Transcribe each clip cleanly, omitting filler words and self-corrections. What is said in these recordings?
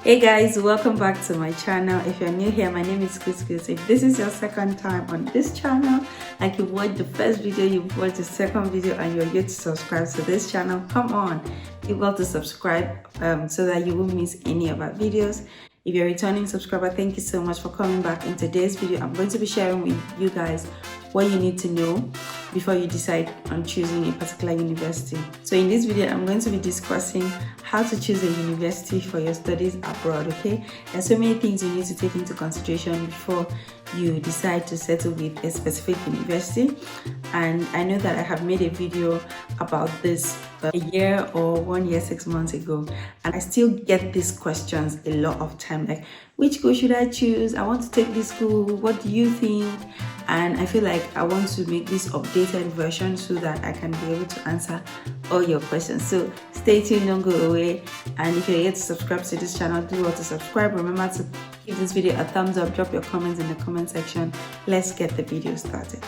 Hey guys, welcome back to my channel. If you're new here, my name is Chris. If this is your second time on this channel, like you've watched the first video, you've watched the second video, and you're yet to subscribe to this channel, come on, you've got to subscribe so that you won't miss any of our videos. If you're a returning subscriber, thank you so much for coming back. In today's video, I'm going to be sharing with you guys what you need to know before you decide on choosing a particular university. So in this video, I'm going to be discussing how to choose a university for your studies abroad, okay? There's so many things you need to take into consideration before you decide to settle with a specific university. And I know that I have made a video about this a year or 1 year, 6 months ago, and I still get these questions a lot of time, like, which school should I choose? I want to take this school, what do you think? And I feel like I want to make this updated version so that I can be able to answer all your questions. So stay tuned, don't go away. And if you're yet to subscribe to this channel, do want to subscribe. Remember to give this video a thumbs up, drop your comments in the comment section. Let's get the video started.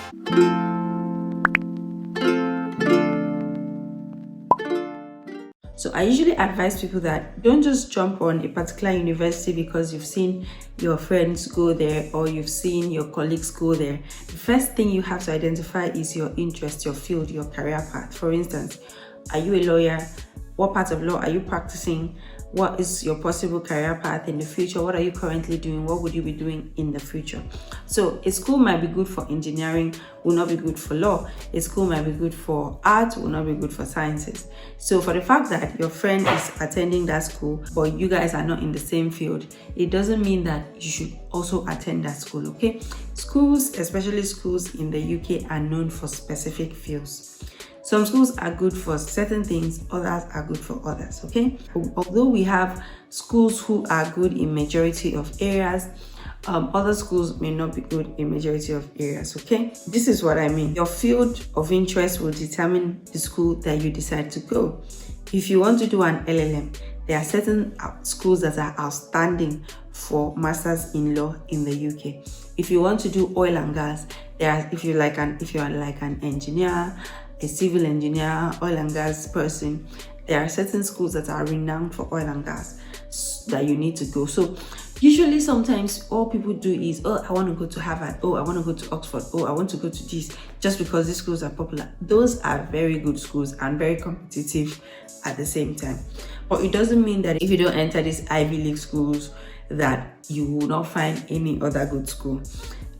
So I usually advise people that don't just jump on a particular university because you've seen your friends go there or you've seen your colleagues go there. The first thing you have to identify is your interest, your field, your career path. For instance, are you a lawyer? What part of law are you practicing? What is your possible career path in the future? What are you currently doing? What would you be doing in the future? So a school might be good for engineering, will not be good for law. A school might be good for art, will not be good for sciences. So for the fact that your friend is attending that school, but you guys are not in the same field, it doesn't mean that you should also attend that school, okay? Schools, especially schools in the UK, are known for specific fields. Some schools are good for certain things, others are good for others, okay? Although we have schools who are good in majority of areas, other schools may not be good in majority of areas, okay? This is what I mean. Your field of interest will determine the school that you decide to go. If you want to do an LLM, there are certain schools that are outstanding for masters in law in the UK. If you want to do oil and gas, if you are like an engineer, a civil engineer, oil and gas person, there are certain schools that are renowned for oil and gas that you need to go. So usually sometimes all people do is, oh, I want to go to Harvard, oh, I want to go to Oxford, oh, I want to go to this, just because these schools are popular. Those are very good schools and very competitive at the same time. But it doesn't mean that if you don't enter these Ivy League schools that you will not find any other good school.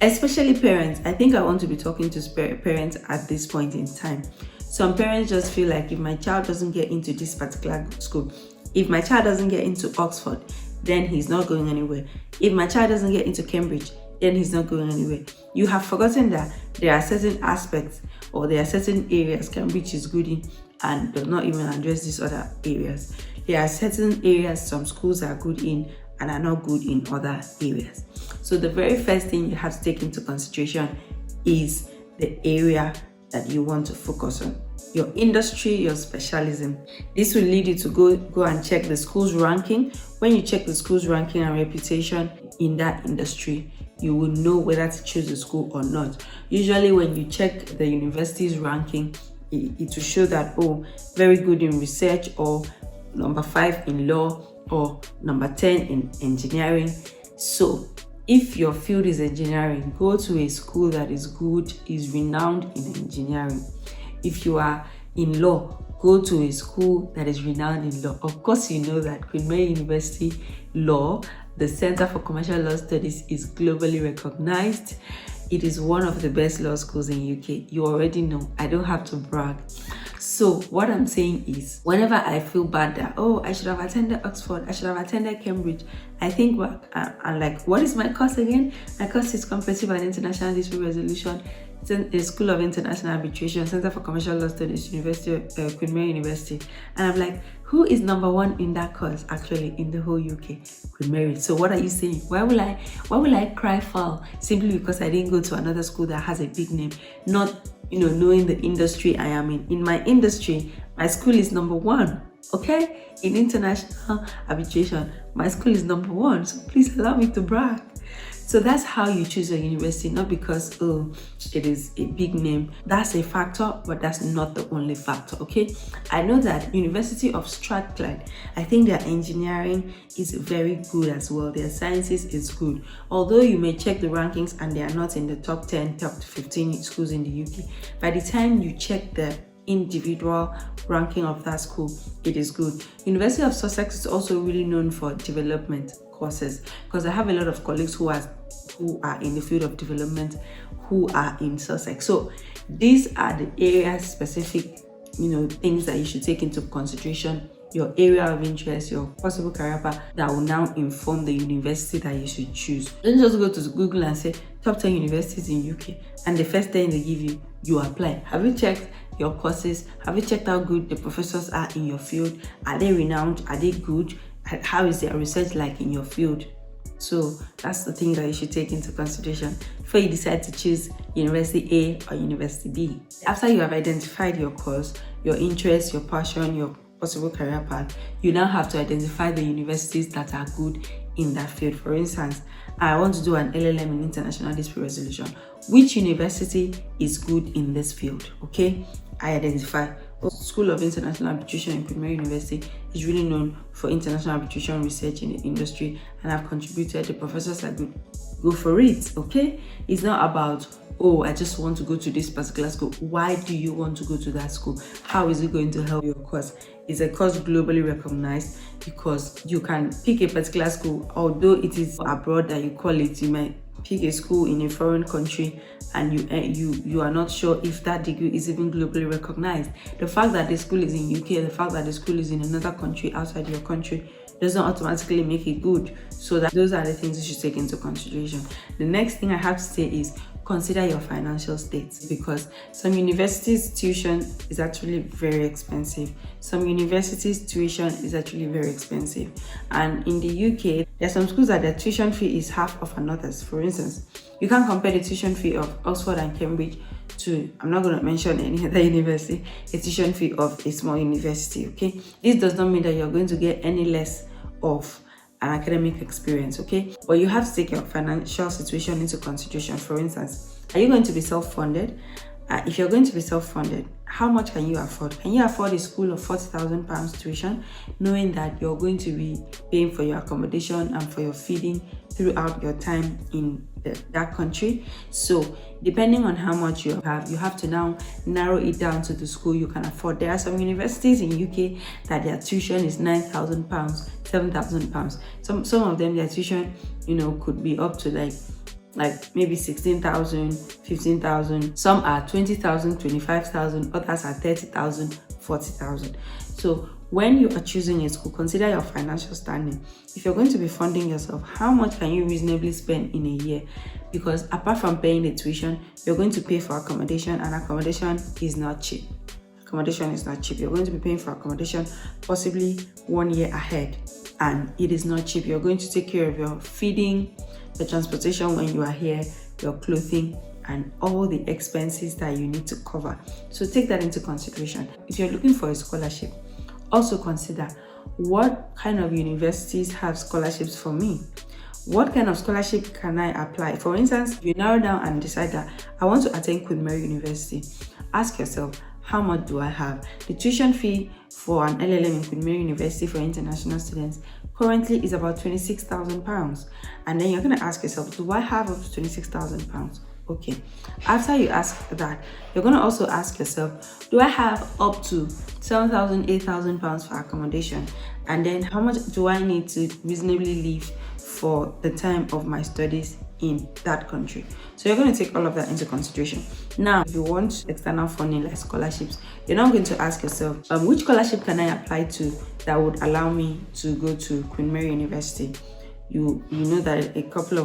Especially parents. I think I want to be talking to parents at this point in time. Some parents just feel like, if my child doesn't get into this particular school, if my child doesn't get into Oxford, then he's not going anywhere. If my child doesn't get into Cambridge, then he's not going anywhere. You have forgotten that there are certain aspects or there are certain areas Cambridge is good in and does not even address these other areas. There are certain areas some schools are good in and are not good in other areas. So the very first thing you have to take into consideration is the area that you want to focus on, your industry, your specialism. This will lead you to go and check the school's ranking. When you check the school's ranking and reputation in that industry, you will know whether to choose the school or not. Usually when you check the university's ranking, it will show that, oh, very good in research, or number 5 in law, or number 10 in engineering. So if your field is engineering, go to a school that is good, is renowned in engineering. If you are in law, go to a school that is renowned in law. Of course, you know that Queen Mary University Law, the Center for Commercial Law Studies, is globally recognized. It is one of the best law schools in UK. You already know. I don't have to brag. So what I'm saying is, whenever I feel bad that, oh, I should have attended Oxford, I should have attended Cambridge, I think back and like, what is my course again? My course is Comparative and International Dispute Resolution. It's in the School of International Arbitration, Center for Commercial Law Studies, Queen Mary University. And I'm like, who is number 1 in that course actually in the whole UK? Queen Mary. So what are you saying? Why will I cry foul simply because I didn't go to another school that has a big name? Not, knowing the industry I am in. In my industry, my school is number 1. Okay? In international arbitration, my school is number 1. So please allow me to brag. So that's how you choose your university, not because, oh, it is a big name. That's a factor, but that's not the only factor, okay? I know that University of Strathclyde, I think their engineering is very good as well. Their sciences is good. Although you may check the rankings and they are not in the top 10, top 15 schools in the UK, by the time you check the individual ranking of that school, it is good. University of Sussex is also really known for development courses, because I have a lot of colleagues who are in the field of development who are in Sussex. So these are the area specific, things that you should take into consideration, your area of interest, your possible career path, that will now inform the university that you should choose. Don't just go to Google and say top 10 universities in UK and the first 10 they give you, you apply. Have you checked your courses? Have you checked how good the professors are in your field? Are they renowned? Are they good? How is their research like in your field? So that's the thing that you should take into consideration before you decide to choose University A or University B. After you have identified your course, your interest, your passion, your possible career path, you now have to identify the universities that are good in that field. For instance, I want to do an LLM in international dispute resolution. Which university is good in this field? Okay, I identify. School of International Arbitration in Queen Mary University is really known for international arbitration research in the industry, and I've contributed. The professors are good. Go for it, okay? It's not about, oh, I just want to go to this particular school. Why do you want to go to that school? How is it going to help your course? Is a course globally recognized? Because you can pick a particular school, although it is abroad that you call it. You might pick a school in a foreign country and you are not sure if that degree is even globally recognized. The fact that the school is in UK, the fact that the school is in another country outside your country, doesn't automatically make it good. So those are the things you should take into consideration. The next thing I have to say is consider your financial state, because some universities' tuition is actually very expensive. Some universities' tuition is actually very expensive. And in the UK, there are some schools that their tuition fee is half of another's. For instance, you can't compare the tuition fee of Oxford and Cambridge to, I'm not going to mention any other university, a tuition fee of a small university, okay? This does not mean that you're going to get any less of an academic experience, okay? But you have to take your financial situation into consideration. For instance, are you going to be self-funded? If you're going to be self-funded, how much can you afford? Can you afford a school of £40,000 tuition, knowing that you're going to be paying for your accommodation and for your feeding throughout your time in that country? So depending on how much you have to now narrow it down to the school you can afford. There are some universities in UK that their tuition is £9,000, £7,000. Some of them, their tuition, could be up to like maybe 16,000, 15,000. Some are 20,000, 25,000. Others are 30,000, 40,000. So when you are choosing a school, consider your financial standing. If you're going to be funding yourself, how much can you reasonably spend in a year? Because apart from paying the tuition, you're going to pay for accommodation, and accommodation is not cheap. Accommodation is not cheap. You're going to be paying for accommodation possibly 1 year ahead, and it is not cheap. You're going to take care of your feeding, the transportation when you are here, your clothing, and all the expenses that you need to cover. So take that into consideration. If you're looking for a scholarship, also consider what kind of universities have scholarships for me. What kind of scholarship can I apply? For instance, if you narrow down and decide that I want to attend Queen Mary University, ask yourself, how much do I have? The tuition fee for an LLM in Queen Mary University for international students currently is about £26,000. And then you're going to ask yourself, do I have up to £26,000? Okay. After you ask that, you're going to also ask yourself, do I have up to £7,000, £8,000 for accommodation? And then how much do I need to reasonably live for the time of my studies in that country? So you're going to take all of that into consideration. Now, if you want external funding like scholarships, you're now going to ask yourself, which scholarship can I apply to that would allow me to go to Queen Mary University? You know that a couple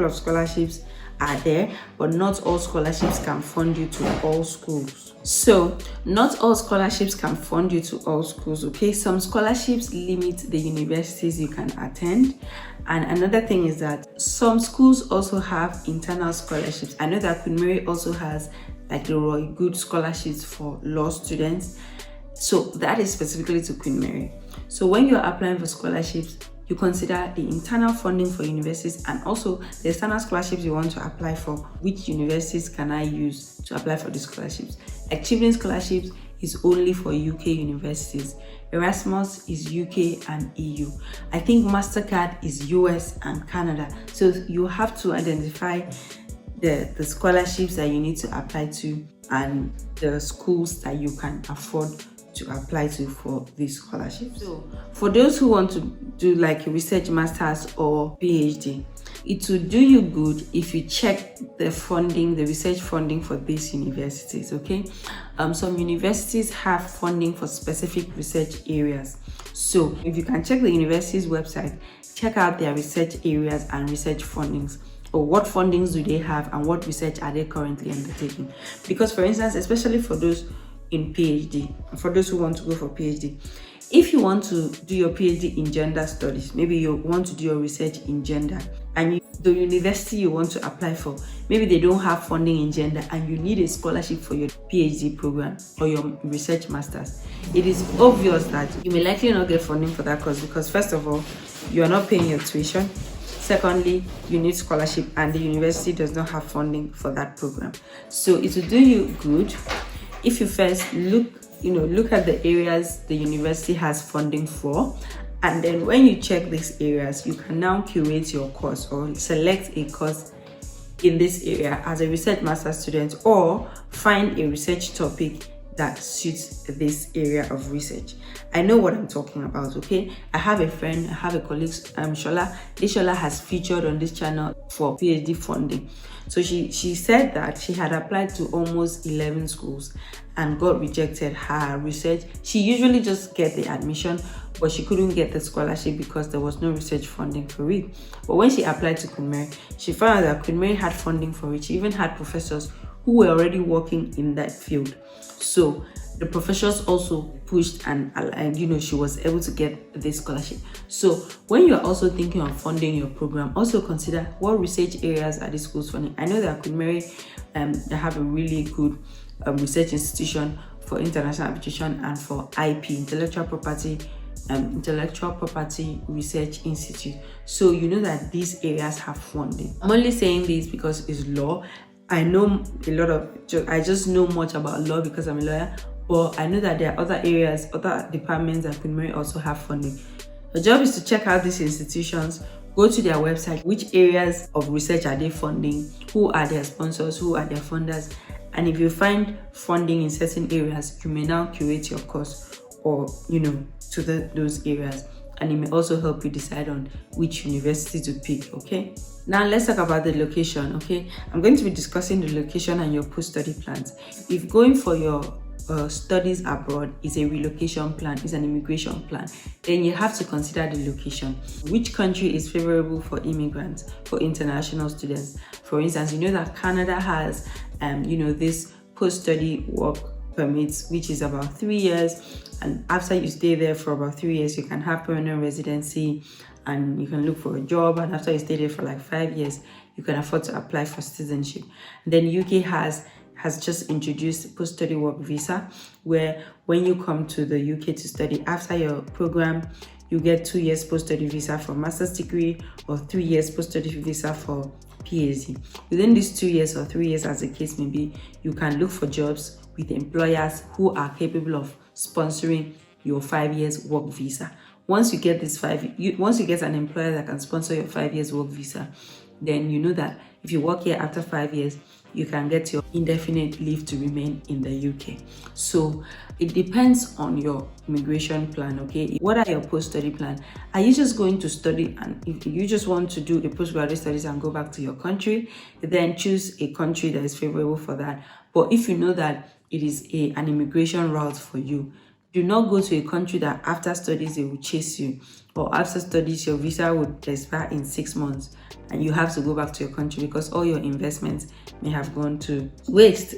of scholarships are there, but not all scholarships can fund you to all schools. So not all scholarships can fund you to all schools, okay? Some scholarships limit the universities you can attend. And another thing is that some schools also have internal scholarships. I know that Queen Mary also has like the Roy Good scholarships for law students. So that is specifically to Queen Mary. So when you're applying for scholarships, you consider the internal funding for universities and also the external scholarships you want to apply for. Which universities can I use to apply for the scholarships? Like Children's scholarships is only for UK universities. Erasmus is UK and EU. I think MasterCard is US and Canada. So you have to identify the scholarships that you need to apply to and the schools that you can afford to apply to for these scholarships. So for those who want to do like a research master's or PhD, it will do you good if you check the funding, the research funding for these universities. Okay, some universities have funding for specific research areas. So if you can check the university's website, check out their research areas and research fundings, or what fundings do they have and what research are they currently undertaking. Because for instance, especially for those in PhD, for those who want to go for PhD, if you want to do your PhD in gender studies, maybe you want to do your research in gender, and the university you want to apply for, maybe they don't have funding in gender and you need a scholarship for your PhD program or your research masters, it is obvious that you may likely not get funding for that course, because first of all, you are not paying your tuition. Secondly, you need scholarship and the university does not have funding for that program. So it will do you good if you first look at the areas the university has funding for, and then when you check these areas, you can now curate your course or select a course in this area as a research master student, or find a research topic that suits this area of research. I know what I'm talking about, okay? I have a friend, I have a colleague, Shola. Shola has featured on this channel for PhD funding. So she said that she had applied to almost 11 schools and got rejected her research. She usually just get the admission, but she couldn't get the scholarship because there was no research funding for it. But when she applied to Queen Mary, she found out that Queen Mary had funding for it. She even had professors who were already working in that field. So the professors also pushed and she was able to get this scholarship. So when you're also thinking of funding your program, also consider what research areas are these schools funding. I know that Queen Mary they have a really good research institution for international arbitration and for IP, intellectual property research institute. So you know that these areas have funding. I'm only saying this because it's law. I know I just know much about law because I'm a lawyer, but I know that there are other areas, other departments that Queen Mary also have funding. The job is to check out these institutions, go to their website, which areas of research are they funding, who are their sponsors, who are their funders, and if you find funding in certain areas, you may now curate your course or to those areas, and it may also help you decide on which university to pick. Okay, now let's talk about the location. Okay, I'm going to be discussing the location and your post-study plans. If going for your studies abroad is a relocation plan, is an immigration plan, then you have to consider the location. Which country is favorable for immigrants, for international students? For instance, you know that Canada has this post-study work permits, which is about 3 years, and after you stay there for about 3 years, you can have permanent residency and you can look for a job, and after you stay there for like 5 years, you can afford to apply for citizenship. Then UK has just introduced post-study work visa, where when you come to the UK to study after your program, you get 2 years post-study visa for master's degree or 3 years post-study visa for PhD. Within these 2 years or 3 years, as the case may be, you can look for jobs with employers who are capable of sponsoring your 5 years work visa. Once you get once you get an employer that can sponsor your 5 years work visa, then you know that if you work here after 5 years, you can get your indefinite leave to remain in the UK. So it depends on your immigration plan. Okay, what are your post-study plan? Are you just going to study, and if you just want to do a postgraduate studies and go back to your country, then choose a country that is favorable for that. But if you know that it is an immigration route for you, do not go to a country that after studies they will chase you, or after studies your visa would expire in 6 months and you have to go back to your country because all your investments may have gone to waste,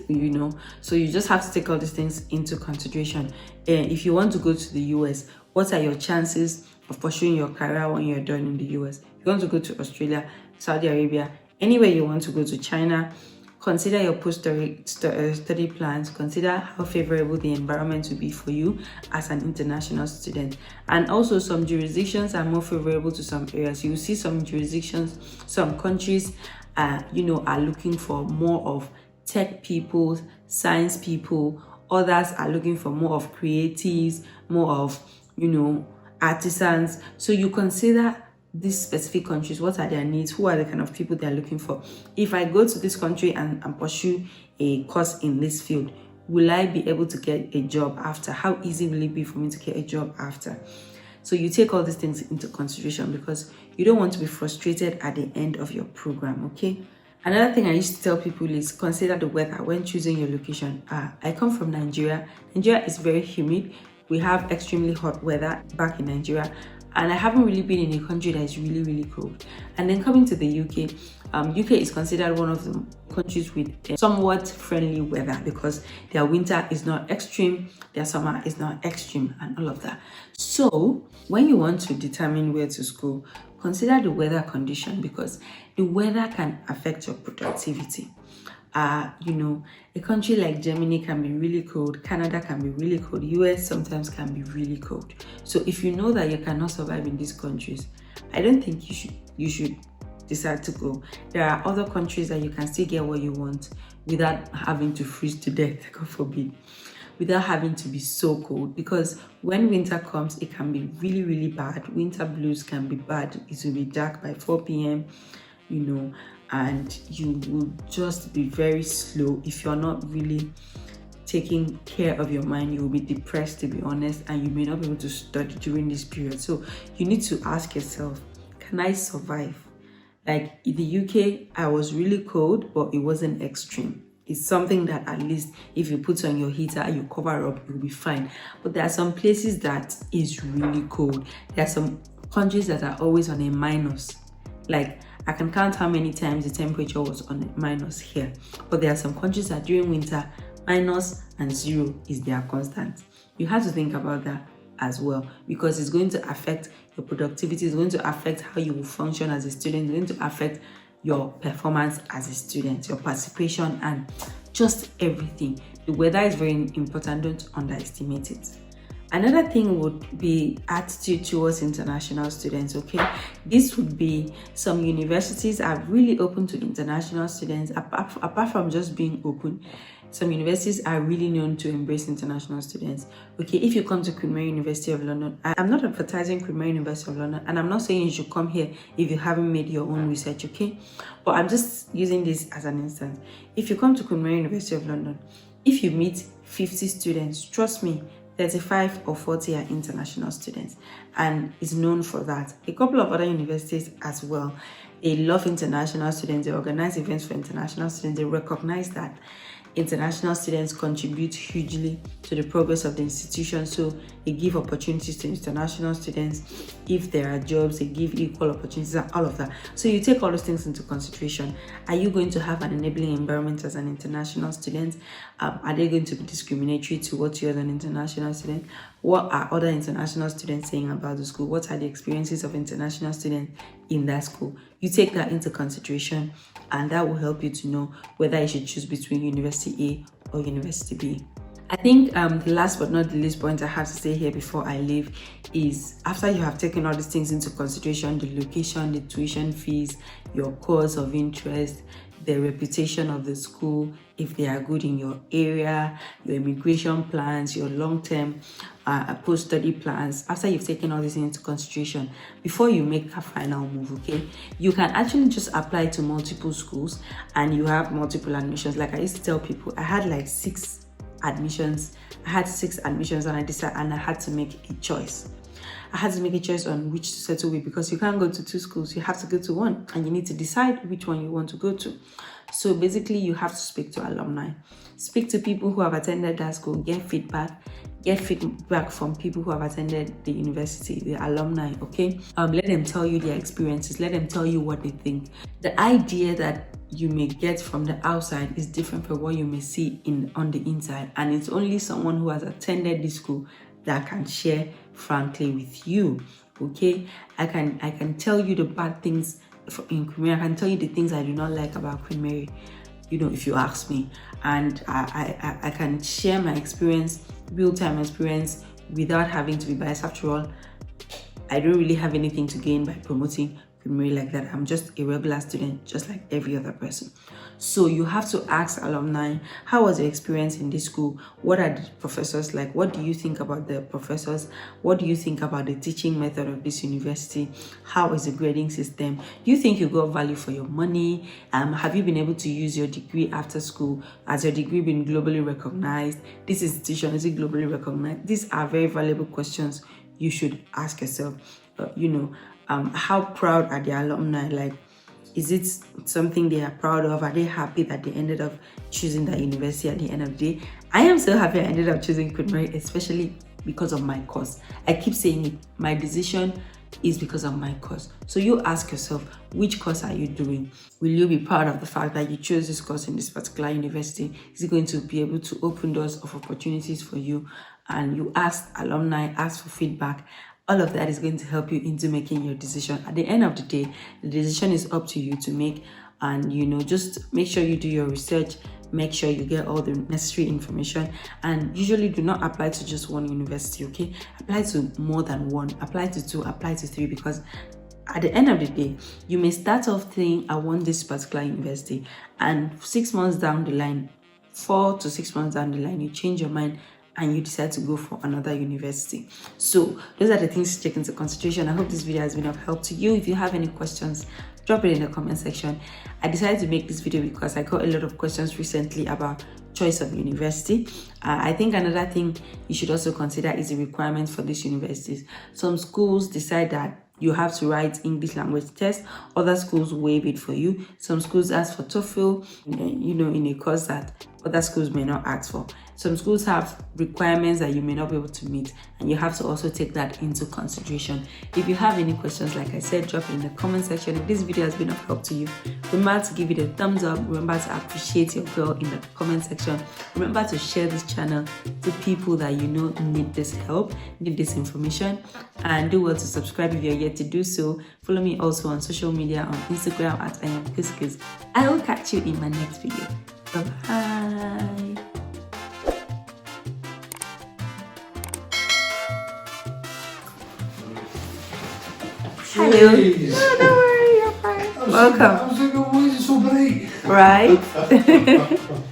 So you just have to take all these things into consideration. If you want to go to the US, what are your chances of pursuing your career when you're done in the US? If you want to go to Australia, Saudi Arabia, anywhere you want to go, to China, Consider your post-study plans. Consider how favorable the environment will be for you as an international student. And also, some jurisdictions are more favorable to some areas. You will see some jurisdictions, some countries, are looking for more of tech people, science people. Others are looking for more of creatives, more of, artisans. So you consider these specific countries, what are their needs, who are the kind of people they're looking for. If I go to this country and pursue a course in this field, will I be able to get a job after? How easy will it be for me to get a job after? So you take all these things into consideration because you don't want to be frustrated at the end of your program, okay? Another thing I used to tell people is consider the weather when choosing your location. I come from Nigeria. Nigeria is very humid. We have extremely hot weather back in Nigeria, and I haven't really been in a country that is really, really cold. And then coming to the UK, UK is considered one of the countries with somewhat friendly weather because their winter is not extreme, their summer is not extreme, and all of that. So when you want to determine where to school, consider the weather condition because the weather can affect your productivity. A country like Germany can be really cold, Canada can be really cold, US sometimes can be really cold. So if you know that you cannot survive in these countries, I don't think you should decide to go. There are other countries that you can still get what you want without having to freeze to death, God forbid, without having to be so cold, because when winter comes, it can be really, really bad. Winter blues can be bad. It will be dark by 4 p.m., and you will just be very slow. If you're not really taking care of your mind, you will be depressed, to be honest, and you may not be able to study during this period. So you need to ask yourself, can I survive? Like in the UK, I was really cold, but it wasn't extreme. It's something that at least if you put on your heater and you cover up, you'll be fine. But there are some places that is really cold. There are some countries that are always on a minus. Like I can count how many times the temperature was on a minus here. But there are some countries that during winter, minus and 0 is their constant. You have to think about that as well because it's going to affect your productivity. It's going to affect how you will function as a student. It's going to affect your performance as a student, your participation, and just everything. The weather is very important. Don't underestimate it. Another thing would be attitude towards international students, okay? This would be some universities are really open to international students. Apart from just being open, some universities are really known to embrace international students. Okay, if you come to Queen Mary University of London, I'm not advertising Queen Mary University of London, and I'm not saying you should come here if you haven't made your own research, okay? But I'm just using this as an instance. If you come to Queen Mary University of London, if you meet 50 students, trust me, 35 or 40 are international students, and is known for that. A couple of other universities as well, they love international students. They organize events for international students. They recognize that international students contribute hugely to the progress of the institution, so they give opportunities to international students. If there are jobs, they give equal opportunities and all of that. So you take all those things into consideration. Are you going to have an enabling environment as an international student? Are they going to be discriminatory towards you as an international student? What are other international students saying about the school? What are the experiences of international students in that school? You take that into consideration, and that will help you to know whether you should choose between University A or University B. I think the last but not the least point I have to say here before I leave is, after you have taken all these things into consideration, the location, the tuition fees, your course of interest, the reputation of the school, if they are good in your area, your immigration plans, your long-term post-study plans, after you've taken all this into consideration, before you make a final move, okay, you can actually just apply to multiple schools and you have multiple admissions. Like I used to tell people, I had like 6 admissions. I had 6 admissions and I decided, and I had to make a choice. I had to make a choice on which to settle with, because you can't go to 2 schools. You have to go to one, and you need to decide which one you want to go to. So basically, you have to speak to alumni. Speak to people who have attended that school. Get feedback from people who have attended the university, the alumni, okay? Let them tell you their experiences. Let them tell you what they think. The idea that you may get from the outside is different from what you may see on the inside, and it's only someone who has attended this school that can share frankly with you, okay? I can tell you the bad things in Queen Mary. I can tell you the things I do not like about Queen Mary. if you ask me. And I can share my experience, real-time experience, without having to be biased. After all, I don't really have anything to gain by promoting Queen Mary like that. I'm just a regular student, just like every other person. So you have to ask alumni, how was your experience in this school? What are the professors like? What do you think about the professors? What do you think about the teaching method of this university? How is the grading system? Do you think you got value for your money? Have you been able to use your degree after school? Has your degree been globally recognized? This institution, is it globally recognized? These are very valuable questions you should ask yourself. How proud are the alumni? Like, is it something they are proud of? Are they happy that they ended up choosing that university at the end of the day? I am so happy I ended up choosing Queen Mary, especially because of my course. I keep saying it, my decision is because of my course. So you ask yourself, which course are you doing? Will you be proud of the fact that you chose this course in this particular university? Is it going to be able to open doors of opportunities for you? And you ask alumni, ask for feedback. All of that is going to help you into making your decision. At the end of the day, the decision is up to you to make. And just make sure you do your research, make sure you get all the necessary information, and usually do not apply to just one university. Okay, apply to more than one, apply to 2, apply to 3, because at the end of the day, you may start off saying, I want this particular university, and 6 months down the line, 4 to 6 months down the line, you change your mind and you decide to go for another university. So those are the things to take into consideration. I hope this video has been of help to you. If you have any questions, drop it in the comment section. I decided to make this video because I got a lot of questions recently about choice of university. I think another thing you should also consider is the requirement for these universities. Some schools decide that you have to write English language test. Other schools waive it for you. Some schools ask for TOEFL, in a course that other schools may not ask for. Some schools have requirements that you may not be able to meet, and you have to also take that into consideration. If you have any questions, like I said, drop it in the comment section. If this video has been of help to you, remember to give it a thumbs up. Remember to appreciate your girl in the comment section. Remember to share this channel to people that need this help, need this information, and do well to subscribe if you're yet to do so. Follow me also on social media, on Instagram at @IamKuskus. I will catch you in my next video. Bye-bye. Hello. No, don't worry, you're fine. Welcome. I was like, why is it so bright? Right?